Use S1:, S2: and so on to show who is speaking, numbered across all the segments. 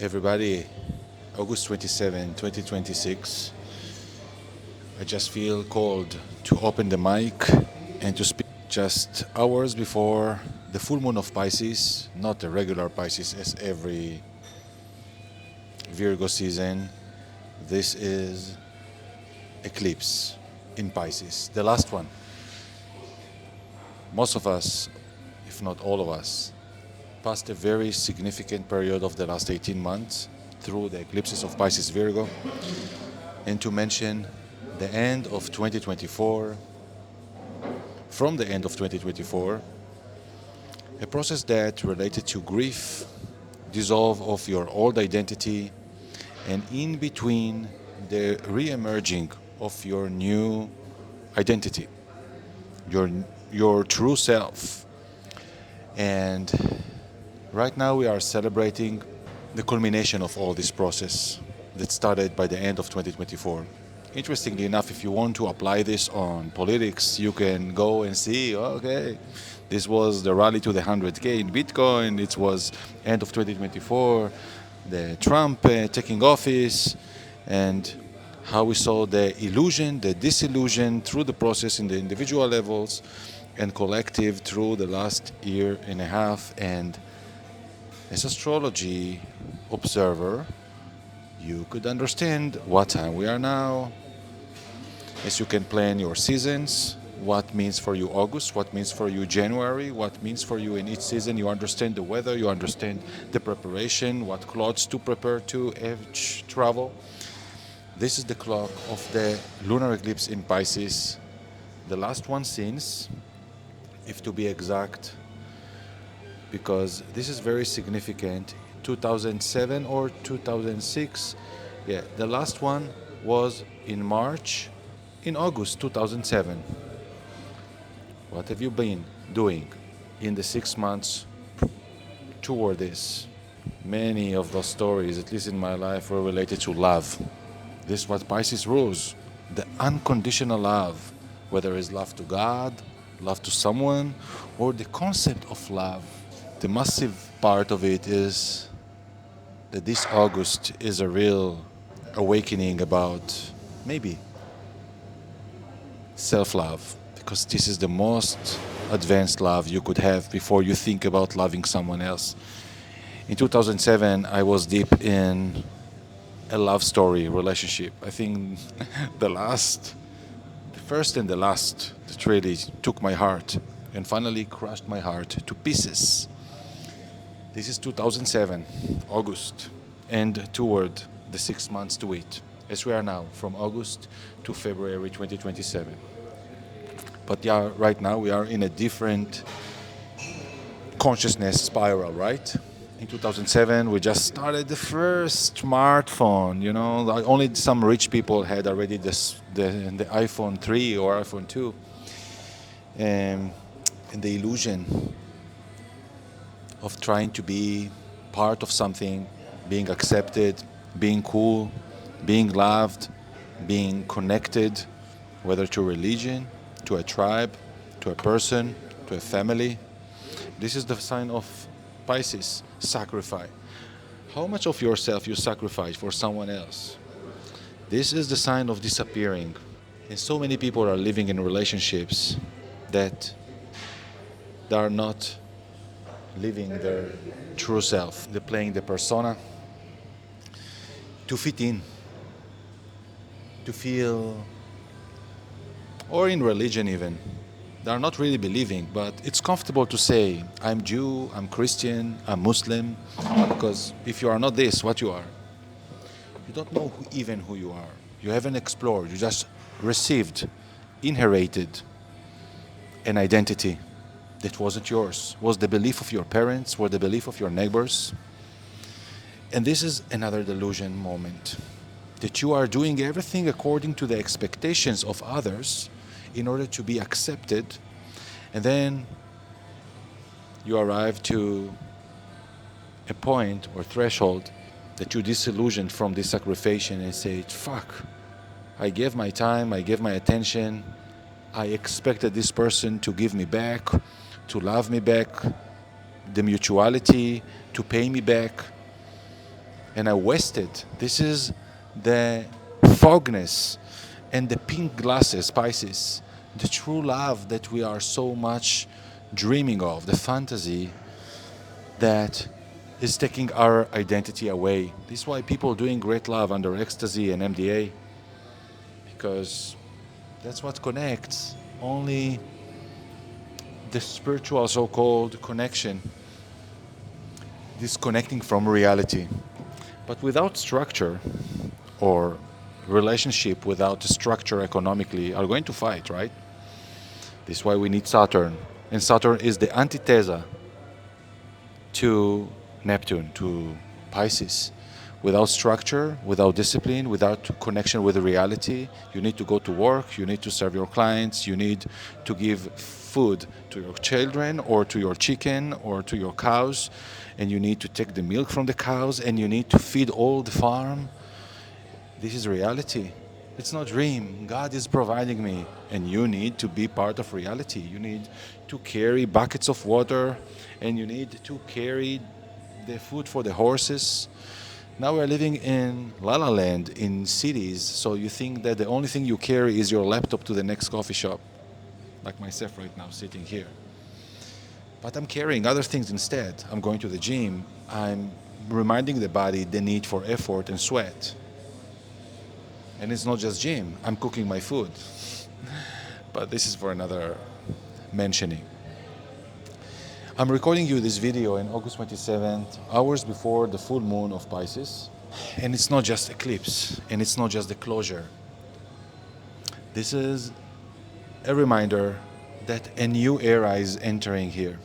S1: Everybody, August 27, 2026. I just feel called to open the mic and to speak just hours before the full moon of Pisces, not the regular Pisces as every Virgo season. This is eclipse in Pisces, the last one. Most of us, if not all of us, passed a very significant period of the last 18 months through the eclipses of Pisces Virgo, and to mention the end of 2024, from the end of 2024, a process that related to grief, dissolve of your old identity, and in between the re-emerging of your new identity, your, your true self. And right now we are celebrating the culmination of all this process that started by the end of 2024. Interestingly enough, if you want to apply this on politics, you can go and see, okay, this was the rally to the 100K in Bitcoin, it was end of 2024, the Trump taking office, and how we saw the illusion, the disillusion through the process in the individual levels and collective through the last year and a half. And as astrology observer, you could understand what time we are now, as you can plan your seasons, what means for you August, what means for you January, what means for you in each season. You understand the weather, you understand the preparation, what clothes to prepare to each travel. This is the clock of the lunar eclipse in Pisces, the last one since, if to be exact, because this is very significant. 2007 or 2006, yeah, the last one was in March, in August 2007. What have you been doing in the 6 months toward this? Many of those stories, at least in my life, were related to love. This is what Pisces rules, the unconditional love, whether it's love to God, love to someone, or the concept of love. The massive part of it is that this August is a real awakening about maybe self-love, because this is the most advanced love you could have before you think about loving someone else. In 2007, I was deep in a love story relationship. I think the first and the last, that really took my heart and finally crushed my heart to pieces. This is 2007, August, and toward the 6 months to it, as we are now, from August to February 2027. But yeah, right now we are in a different consciousness spiral, right? In 2007, we just started the first smartphone. Like only some rich people had already the iPhone 3 or iPhone 2. And the illusion of trying to be part of something, being accepted, being cool, being loved, being connected, whether to religion, to a tribe, to a person, to a family. This is the sign of Pisces, sacrifice. How much of yourself you sacrifice for someone else? This is the sign of disappearing. And so many people are living in relationships that they are not living their true self. They're playing the persona to fit in, to feel, or in religion even. They are not really believing, but it's comfortable to say, I'm Jew, I'm Christian, I'm Muslim, because if you are not this, what you are? You don't know even who you are. You haven't explored, you just received, inherited an identity that wasn't yours, was the belief of your parents, was the belief of your neighbors. And this is another delusion moment, that you are doing everything according to the expectations of others in order to be accepted, and then you arrive to a point or threshold that you disillusioned from this sacrifice and say, fuck, I gave my time, I gave my attention, I expected this person to give me back, to love me back, the mutuality, to pay me back. and I wasted. This is the fogginess and the pink glasses, Pisces, the true love that we are so much dreaming of, the fantasy that is taking our identity away. This is why people doing great love under ecstasy and MDA, because that's what connects. Only the spiritual so-called connection, disconnecting from reality. But without structure, or relationship without structure economically, are going to fight, right? This is why we need Saturn. And Saturn is the antithesis to Neptune, to Pisces. Without structure, without discipline, without connection with reality, you need to go to work, you need to serve your clients, you need to give food to your children or to your chicken or to your cows, and you need to take the milk from the cows, and you need to feed all the farm. This is reality. It's not dream. God is providing me, and you need to be part of reality. You need to carry buckets of water, and you need to carry the food for the horses. Now we're living in La La Land, in cities, so you think that the only thing you carry is your laptop to the next coffee shop, like myself right now sitting here. But I'm carrying other things instead. I'm going to the gym. I'm reminding the body the need for effort and sweat. And it's not just gym. I'm cooking my food. But this is for another mentioning. I'm recording you this video on August 27th, hours before the full moon of Pisces. And it's not just eclipse, and it's not just the closure. This is a reminder that a new era is entering here.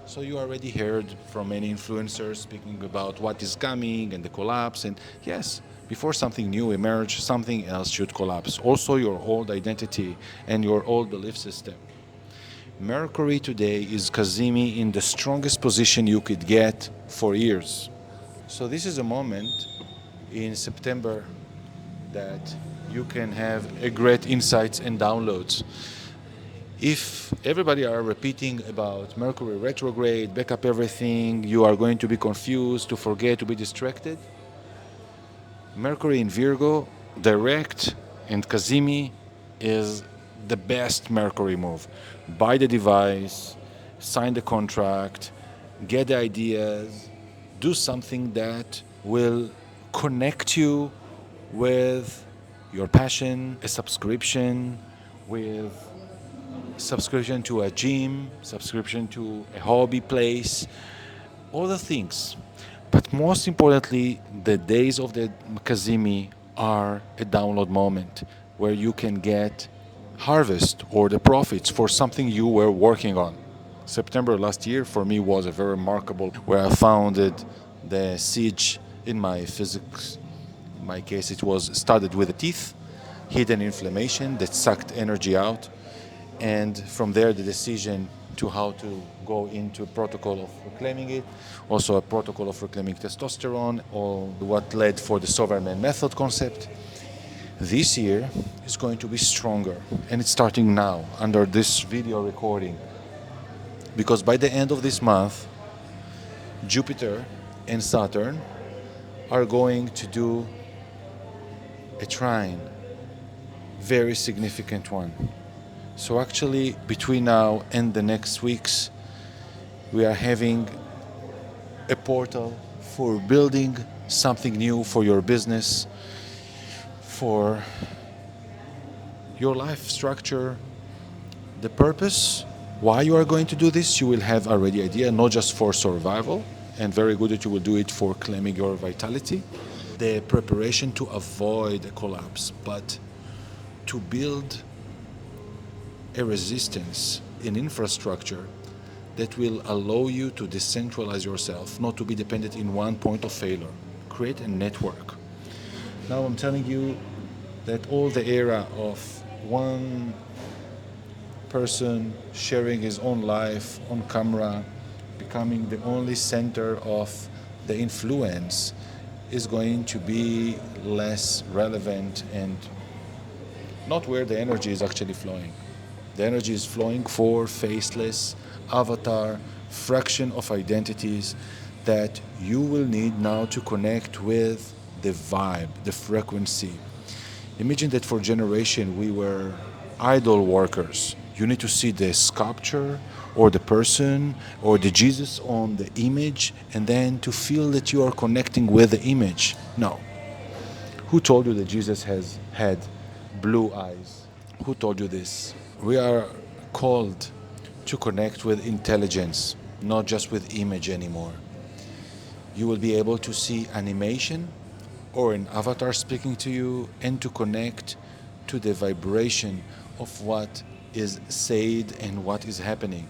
S1: So you already heard from many influencers speaking about what is coming and the collapse. And yes, before something new emerges, something else should collapse. Also your old identity and your old belief system. Mercury today is Cazimi in the strongest position you could get for years. So this is a moment in September that you can have a great insights and downloads. If everybody are repeating about Mercury retrograde, back up everything, you are going to be confused, to forget, to be distracted. Mercury in Virgo, direct and Cazimi is the best Mercury move. Buy the device, sign the contract, get the ideas, do something that will connect you with your passion, a subscription, with subscription to a gym, subscription to a hobby place, all the things. But most importantly, the days of the Cazimi are a download moment where you can get harvest or the profits for something you were working on. September last year for me was a very remarkable, where I founded the siege in my physics. In my case, it was started with the teeth, hidden inflammation that sucked energy out, and from there the decision to how to go into a protocol of reclaiming it, also a protocol of reclaiming testosterone, or what led for the sovereign man method concept. This year is going to be stronger, and it's starting now under this video recording, because by the end of this month, Jupiter and Saturn are going to do a trine, very significant one. So actually, between now and the next weeks, we are having a portal for building something new for your business, for your life structure, the purpose, why you are going to do this. You will have already idea, not just for survival, and very good that you will do it for claiming your vitality, the preparation to avoid a collapse, but to build a resistance, an infrastructure that will allow you to decentralize yourself, not to be dependent in one point of failure. Create a network. Now I'm telling you that all the era of one person sharing his own life on camera, becoming the only center of the influence, is going to be less relevant and not where the energy is actually flowing. The energy is flowing for faceless, avatar, fraction of identities that you will need now to connect with the vibe, the frequency. Imagine that for generation we were idol workers. You need to see the sculpture or the person or the Jesus on the image and then to feel that you are connecting with the image. No. Who told you that Jesus has had blue eyes? Who told you this? We are called to connect with intelligence, not just with image anymore. You will be able to see animation or an avatar speaking to you and to connect to the vibration of what is said and what is happening.